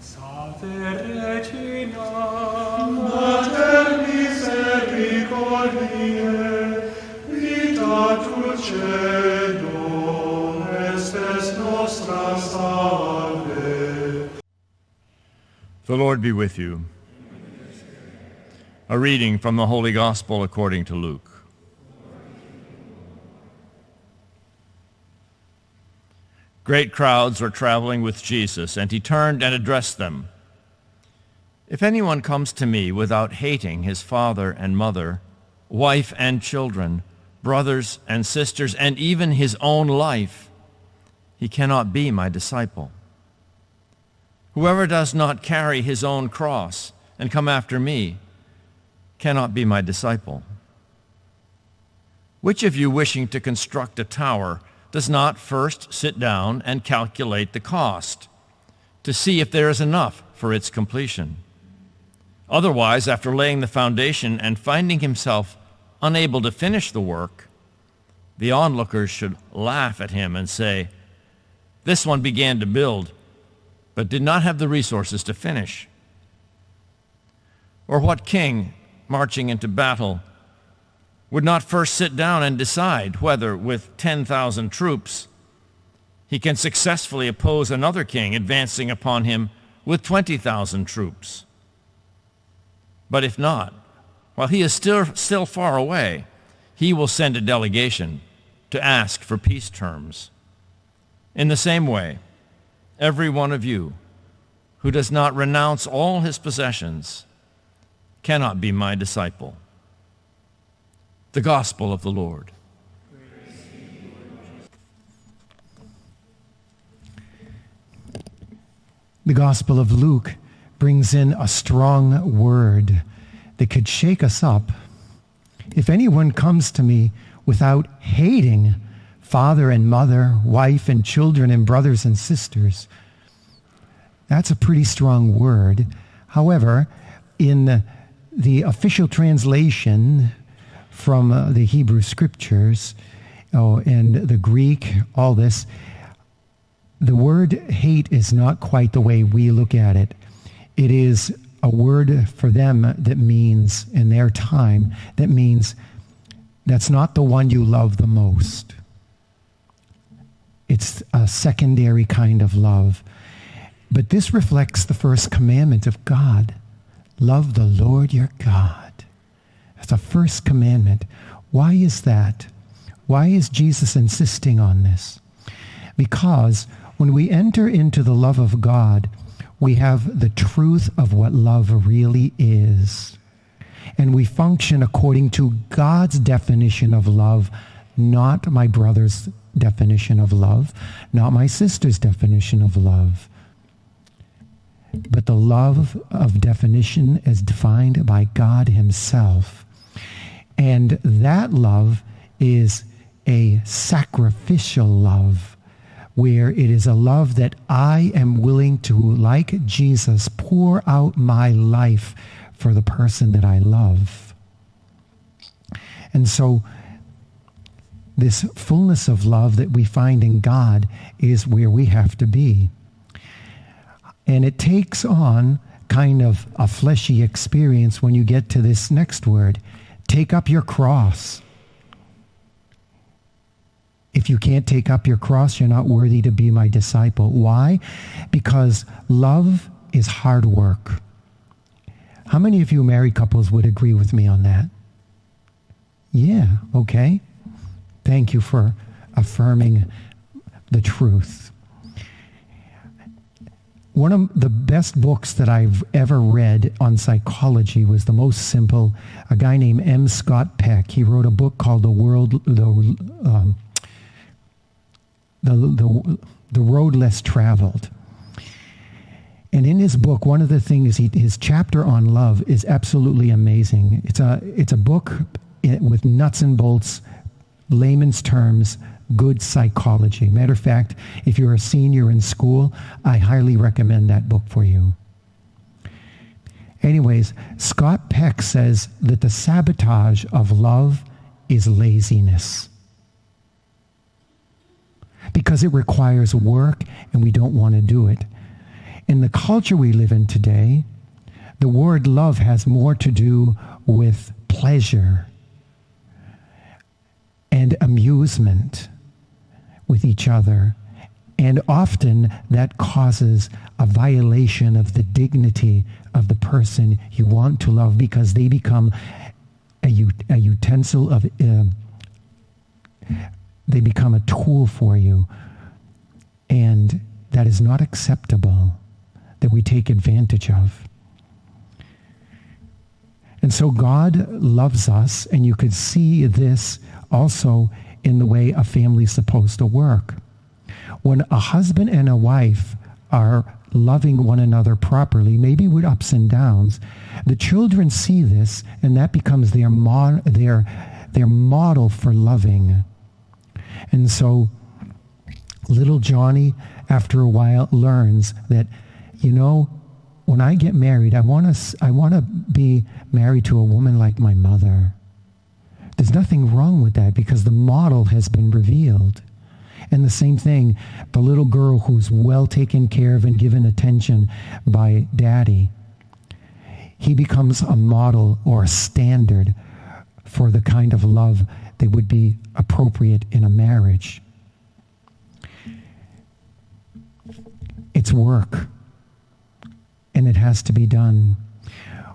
Salve Regina, Mater misericordiae, vita dulcedo, estes nostra salve. The Lord be with you. A reading from the Holy Gospel according to Luke. Great crowds were traveling with Jesus, and he turned and addressed them. If anyone comes to me without hating his father and mother, wife and children, brothers and sisters, and even his own life, he cannot be my disciple. Whoever does not carry his own cross and come after me cannot be my disciple. Which of you wishing to construct a tower does not first sit down and calculate the cost to see if there is enough for its completion? Otherwise, after laying the foundation and finding himself unable to finish the work, the onlookers should laugh at him and say, "This one began to build, but did not have the resources to finish." Or what king, marching into battle, would not first sit down and decide whether, with 10,000 troops, he can successfully oppose another king advancing upon him with 20,000 troops? But if not, while he is still far away, he will send a delegation to ask for peace terms. In the same way, every one of you who does not renounce all his possessions cannot be my disciple. The Gospel of the Lord. The Gospel of Luke brings in a strong word that could shake us up. If anyone comes to me without hating father and mother, wife and children and brothers and sisters, that's a pretty strong word. However, in the official translation from the Hebrew Scriptures and the Greek, all this, the word hate is not quite the way we look at it. It is a word for them that means, in their time, that means that's not the one you love the most. It's a secondary kind of love. But this reflects the first commandment of God. Love the Lord your God. That's the first commandment. Why is that? Why is Jesus insisting on this? Because when we enter into the love of God, we have the truth of what love really is. And we function according to God's definition of love, not my brother's definition of love, not my sister's definition of love. But the love of definition is defined by God himself. And that love is a sacrificial love, where it is a love that I am willing to, like Jesus, pour out my life for the person that I love. And so this fullness of love that we find in God is where we have to be. And it takes on kind of a fleshy experience when you get to this next word. Take up your cross. If you can't take up your cross, you're not worthy to be my disciple. Why? Because love is hard work. How many of you married couples would agree with me on that? Yeah, okay. Thank you for affirming the truth. One of the best books that I've ever read on psychology was the most simple. A guy named M. Scott Peck. He wrote a book called The Road Less Traveled. And in his book, one of the things, his chapter on love is absolutely amazing. It's a book with nuts and bolts, layman's terms, good psychology. Matter of fact, if you're a senior in school, I highly recommend that book for you. Anyways, Scott Peck says that the sabotage of love is laziness. Because it requires work and we don't want to do it. in the culture we live in today, the word love has more to do with pleasure and amusement with each other. And often that causes a violation of the dignity of the person you want to love, because they become a utensil of, they become a tool for you. And that is not acceptable, that we take advantage of. And so God loves us, and you could see this also in the way a family is supposed to work. When a husband and a wife are loving one another properly, maybe with ups and downs, the children see this, and that becomes their model for loving. And so little Johnny, after a while, learns that, when I get married, I want to be married to a woman like my mother. There's nothing wrong with that, because the model has been revealed. And the same thing, the little girl who's well taken care of and given attention by daddy, he becomes a model or a standard for the kind of love that would be appropriate in a marriage. It's work, and it has to be done.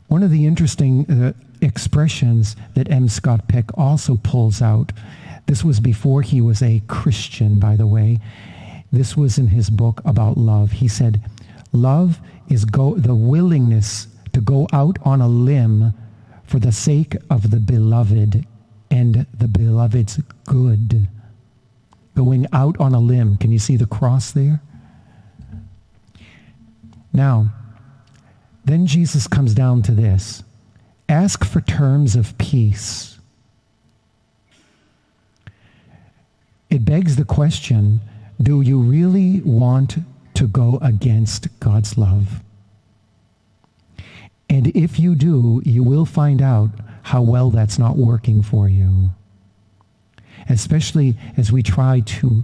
One of the interesting expressions that M. Scott Peck also pulls out, this was before he was a Christian, by the way. This was in his book about love. He said, love is the willingness to go out on a limb for the sake of the beloved and the beloved's good. Going out on a limb. Can you see the cross there? Now, then Jesus comes down to this. Ask for terms of peace. It begs the question, do you really want to go against God's love? And if you do, you will find out how well that's not working for you. Especially as we try to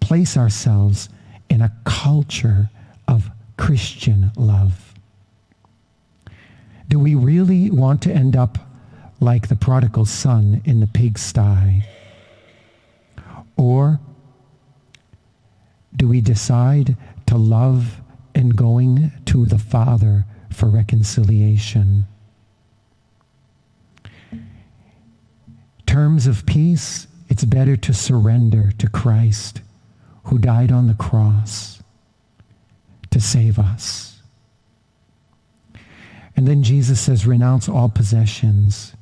place ourselves in a culture of Christian love. Do we really want to end up like the prodigal son in the pigsty? Or do we decide to love and going to the Father for reconciliation? Terms of peace, it's better to surrender to Christ, who died on the cross to save us. And then Jesus says, renounce all possessions.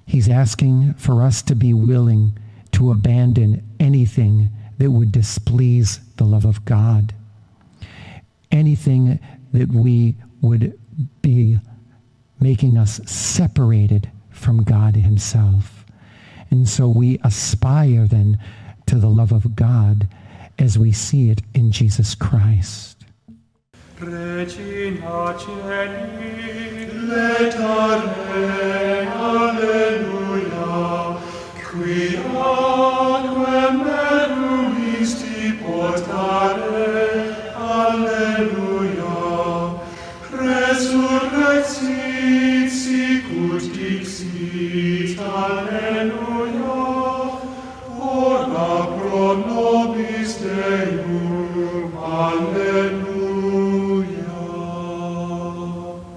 He's asking for us to be willing to abandon anything that would displease the love of God. Anything that we would be making us separated from God himself. And so we aspire then to the love of God as we see it in Jesus Christ. Regina Celi, letare, alleluia, qui aquam meruisti portare